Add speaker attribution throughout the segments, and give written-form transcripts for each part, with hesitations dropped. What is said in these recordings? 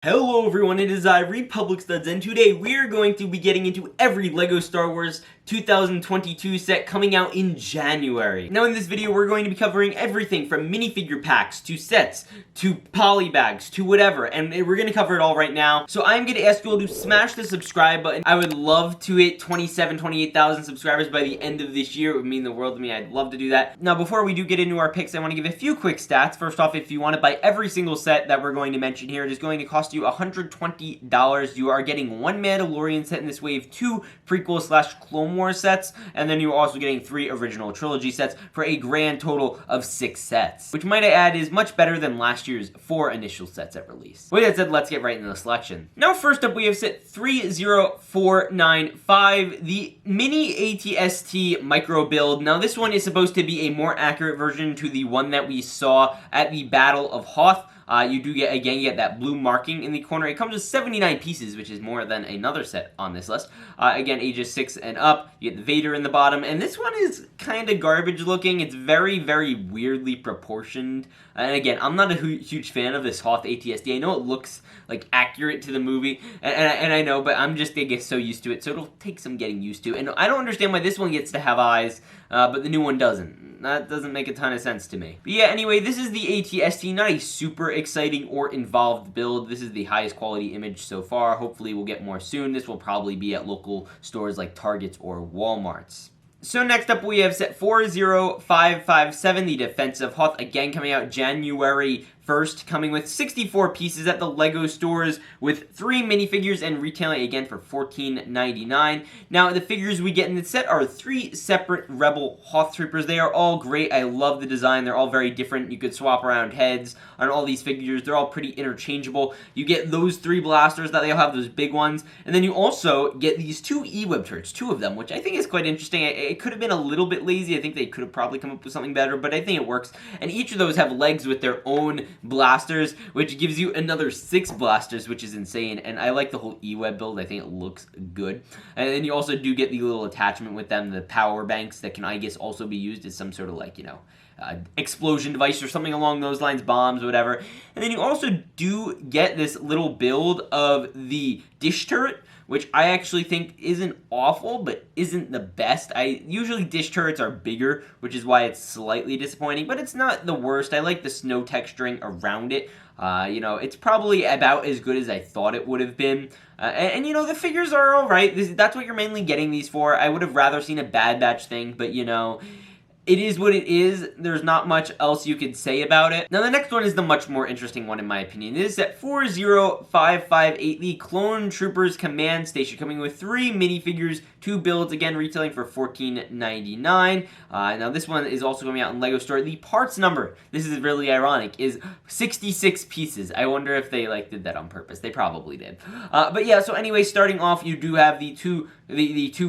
Speaker 1: Hello everyone, it is I, Republic Studs, and today we are going to be getting into every LEGO Star Wars 2022 set coming out in January. Now in this video we're going to be covering everything from minifigure packs, to sets, to polybags, to whatever, and we're going to cover it all right now. So I'm going to ask you all to smash the subscribe button. I would love to hit 28,000 subscribers by the end of this year. It would mean the world to me. I'd love to do that. Now before we do get into our picks, I want to give a few quick stats. First off, if you want to buy every single set that we're going to mention here, it is going to cost you $120. You are getting one Mandalorian set in this wave, two prequel/Clone Wars sets, and then you're also getting 3 original trilogy sets for a grand total of 6 sets, which might I add is much better than last year's 4 initial sets at release. With that said, let's get right into the selection. Now first up we have set 30495, the mini ATST micro build. Now this one is supposed to be a more accurate version to the one that we saw at the Battle of Hoth. You do get, again, you get that blue marking in the corner. It comes with 79 pieces, which is more than another set on this list. Again, ages 6 and up. You get the Vader in the bottom, and this one is kind of garbage looking. It's very, very weirdly proportioned. And again, I'm not a huge fan of this Hoth ATSD. I know it looks like accurate to the movie, and I know, but I'm just, I guess, so used to it, so it'll take some getting used to. And I don't understand why this one gets to have eyes, but the new one doesn't. That doesn't make a ton of sense to me. But yeah, anyway, this is the ATST, not a super exciting or involved build. This is the highest quality image so far. Hopefully we'll get more soon. This will probably be at local stores like Targets or Walmarts. So next up we have set 40557, the Defense of Hoth, again coming out January 1st, coming with 64 pieces at the LEGO stores, with 3 minifigures and retailing again for $14.99. Now the figures we get in the set are 3 separate Rebel Hoth Troopers. They are all great. I love the design. They're all very different. You could swap around heads on all these figures. They're all pretty interchangeable. You get those 3 blasters that they all have, those big ones, and then you also get these 2 E-Web turrets, 2 of them, which I think is quite interesting. It could have been a little bit lazy. I think they could have probably come up with something better, but I think it works. And each of those have legs with their own blasters, which gives you another 6 blasters, which is insane. And I like the whole E-Web build. I think it looks good. And then you also do get the little attachment with them, the power banks that can, I guess, also be used as some sort of, like, you know, explosion device or something along those lines, bombs, whatever. And then you also do get this little build of the dish turret, which I actually think isn't awful, but isn't the best. Usually dish turrets are bigger, which is why it's slightly disappointing, but it's not the worst. I like the snow texturing around it. You know, it's probably about as good as I thought it would have been. And you know, the figures are alright. That's what you're mainly getting these for. I would have rather seen a Bad Batch thing, but you know, it is what it is. There's not much else you could say about it. Now, the next one is the much more interesting one, in my opinion. It is at 40558, the Clone Troopers Command Station, coming with 3 minifigures, 2 builds, again, retailing for $14.99. Now, this one is also coming out in LEGO Store. The parts number, this is really ironic, is 66 pieces. I wonder if they, like, did that on purpose. They probably did. But yeah, so anyway, starting off, you do have the two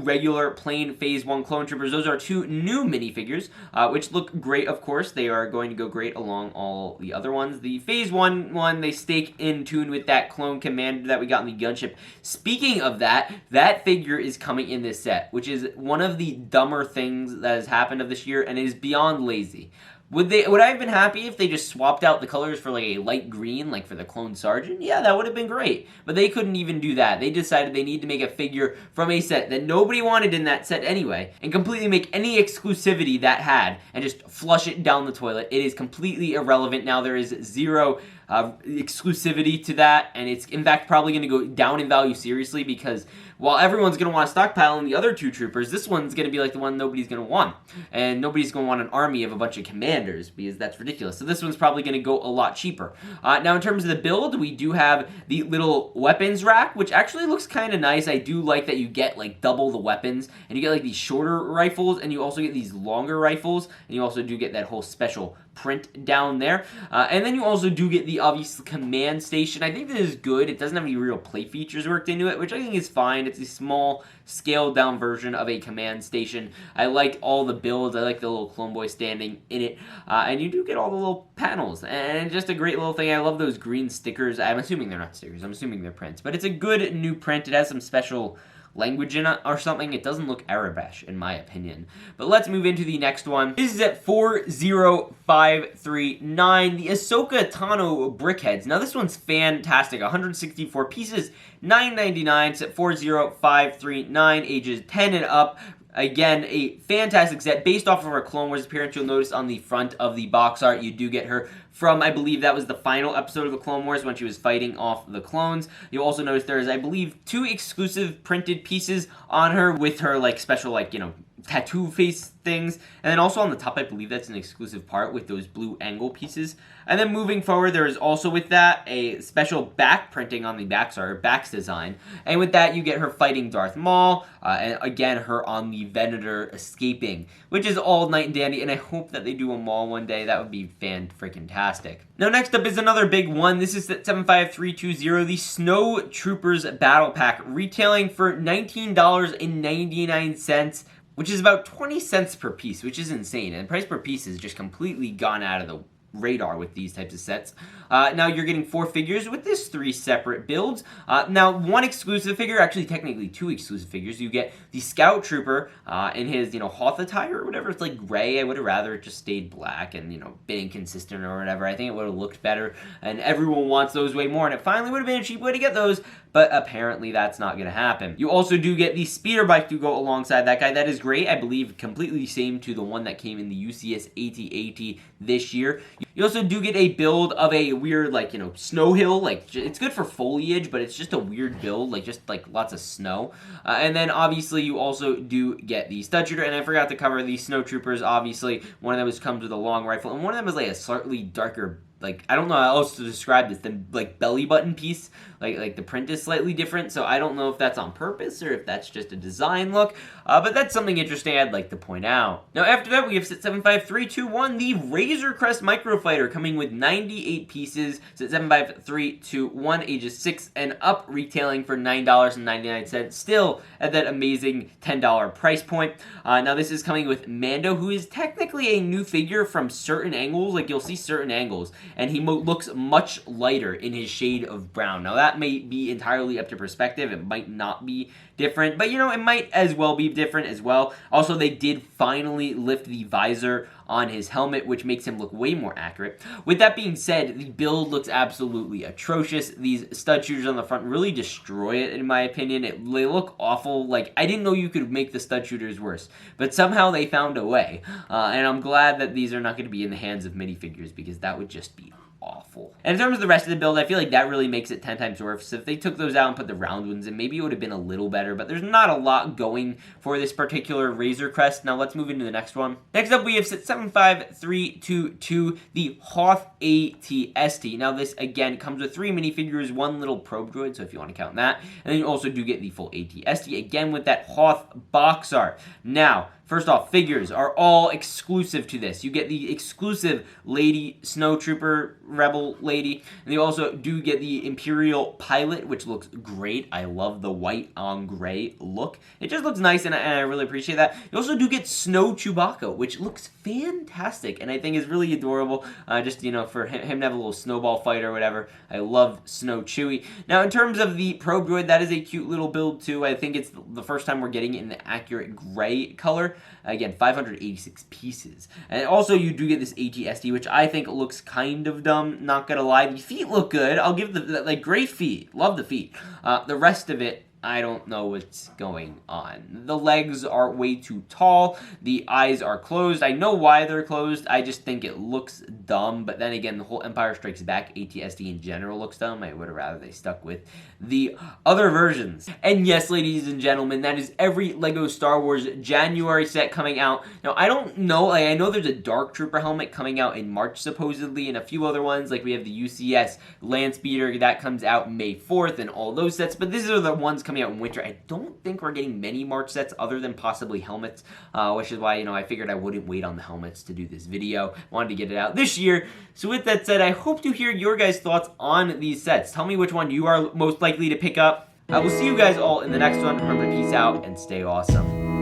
Speaker 1: regular plain Phase 1 Clone Troopers. Those are 2 new minifigures, which look great, of course. They are going to go great along all the other ones. The Phase 1 one, they stay in tune with that clone commander that we got in the gunship. Speaking of that, that figure is coming in this set, which is one of the dumber things that has happened of this year, and it is beyond lazy. Would I have been happy if they just swapped out the colors for like a light green, like for the Clone Sergeant? Yeah, that would have been great. But they couldn't even do that. They decided they need to make a figure from a set that nobody wanted in that set anyway, and completely make any exclusivity that had, and just flush it down the toilet. It is completely irrelevant now. There is zero exclusivity to that, and it's in fact probably going to go down in value seriously, because while everyone's going to want to stockpile in the other 2 troopers, this one's going to be like the one nobody's going to want, and nobody's going to want an army of a bunch of commanders, because that's ridiculous. So this one's probably going to go a lot cheaper. Now in terms of the build, we do have the little weapons rack, which actually looks kind of nice. I do like that you get like double the weapons, and you get like these shorter rifles, and you also get these longer rifles, and you also do get that whole special print down there. And then you also do get the obvious command station. I think this is good. It doesn't have any real play features worked into it, which I think is fine. It's a small, scaled down version of a command station. I liked all the builds. I like the little clone boy standing in it. And you do get all the little panels. And just a great little thing. I love those green stickers. I'm assuming they're not stickers. I'm assuming they're prints. But it's a good new print. It has some special language in it or something. It doesn't look Arabish, in my opinion. But let's move into the next one. This is at 40539, the Ahsoka Tano Brickheads. Now, this one's fantastic. 164 pieces, $9.99. It's at 40539, ages 10 and up. Again, a fantastic set based off of her Clone Wars appearance. You'll notice on the front of the box art, you do get her from, I believe that was the final episode of the Clone Wars when she was fighting off the clones. You'll also notice there's, I believe, 2 exclusive printed pieces on her with her, like, special, like, you know, tattoo face things. And then also on the top, I believe that's an exclusive part with those blue angle pieces. And then moving forward, there is also with that a special back printing on the back's design. And with that, you get her fighting Darth Maul, and again, her on the Venator escaping, which is all night and dandy, and I hope that they do a Maul one day. That would be fan-freaking-tastic. Now, next up is another big one. This is the 75320, the Snow Troopers Battle Pack, retailing for $19.99, which is about 20 cents per piece, which is insane. And the price per piece has just completely gone out of the radar with these types of sets. Now you're getting 4 figures with this, 3 separate builds. Now 1 exclusive figure, actually technically 2 exclusive figures. You get the Scout Trooper in his, you know, Hoth attire or whatever. It's like gray. I would have rather it just stayed black and, you know, been inconsistent or whatever. I think it would have looked better, and everyone wants those way more, and it finally would have been a cheap way to get those, but apparently that's not going to happen. You also do get the speeder bike to go alongside that guy. That is great. I believe completely same to the one that came in the UCS AT-AT this year. You also do get a build of a weird, like, you know, snow hill. Like, it's good for foliage, but it's just a weird build, like, just, like, lots of snow. And then, obviously, you also do get the stud shooter, and I forgot to cover the snow troopers, obviously. One of them comes with a long rifle, and one of them is, like, a slightly darker, like, I don't know how else to describe this, the, like, belly button piece, like the print is slightly different, so I don't know if that's on purpose or if that's just a design look, but that's something interesting I'd like to point out. Now, after that, we have set 75321, the Razor Crest Microfighter, coming with 98 pieces, set 75321, ages 6 and up, retailing for $9.99, still at that amazing $10 price point. Now, this is coming with Mando, who is technically a new figure from certain angles, like, you'll see certain angles, and he looks much lighter in his shade of brown. Now, that may be entirely up to perspective. It might not be different, but, you know, it might as well be different as well. Also, they did finally lift the visor on his helmet, which makes him look way more accurate. With that being said, the build looks absolutely atrocious. These stud shooters on the front really destroy it, in my opinion. They look awful. Like, I didn't know you could make the stud shooters worse, but somehow they found a way. And I'm glad that these are not going to be in the hands of minifigures, because that would just be awful. And in terms of the rest of the build, I feel like that really makes it 10 times worse. So if they took those out and put the round ones in, maybe it would have been a little better, but there's not a lot going for this particular Razor Crest. Now let's move into the next one. Next up, we have set 75322, the Hoth ATST. Now this, again, comes with 3 minifigures, 1 little probe droid, so if you want to count that. And then you also do get the full ATST, again with that Hoth box art. Now, first off, figures are all exclusive to this. You get the exclusive Lady Snow Trooper Rebel Lady, and you also do get the Imperial Pilot, which looks great. I love the white on gray look. It just looks nice, and I really appreciate that. You also do get Snow Chewbacca, which looks fantastic, and I think is really adorable. Just, you know, for him to have a little snowball fight or whatever. I love Snow Chewie. Now, in terms of the probe droid, that is a cute little build, too. I think it's the first time we're getting it in the accurate gray color. Again, 586 pieces. And also, you do get this ATST, which I think looks kind of dumb, not gonna lie. The feet look good. I'll give the like, great feet. Love the feet. The rest of it, I don't know what's going on. The legs are way too tall. The eyes are closed. I know why they're closed. I just think it looks dumb. But then again, the whole Empire Strikes Back ATST in general looks dumb. I would have rather they stuck with the other versions. And yes, ladies and gentlemen, that is every LEGO Star Wars January set coming out. Now, I don't know. Like, I know there's a Dark Trooper helmet coming out in March, supposedly, and a few other ones. Like, we have the UCS Land Speeder. That comes out May 4th and all those sets. But these are the ones coming out in winter. I don't think we're getting many March sets other than possibly helmets, which is why, you know, I figured I wouldn't wait on the helmets to do this video. Wanted to get it out this year. So with that said, I hope to hear your guys' thoughts on these sets. Tell me which one you are most likely to pick up. I will see you guys all in the next one. Remember to peace out and stay awesome.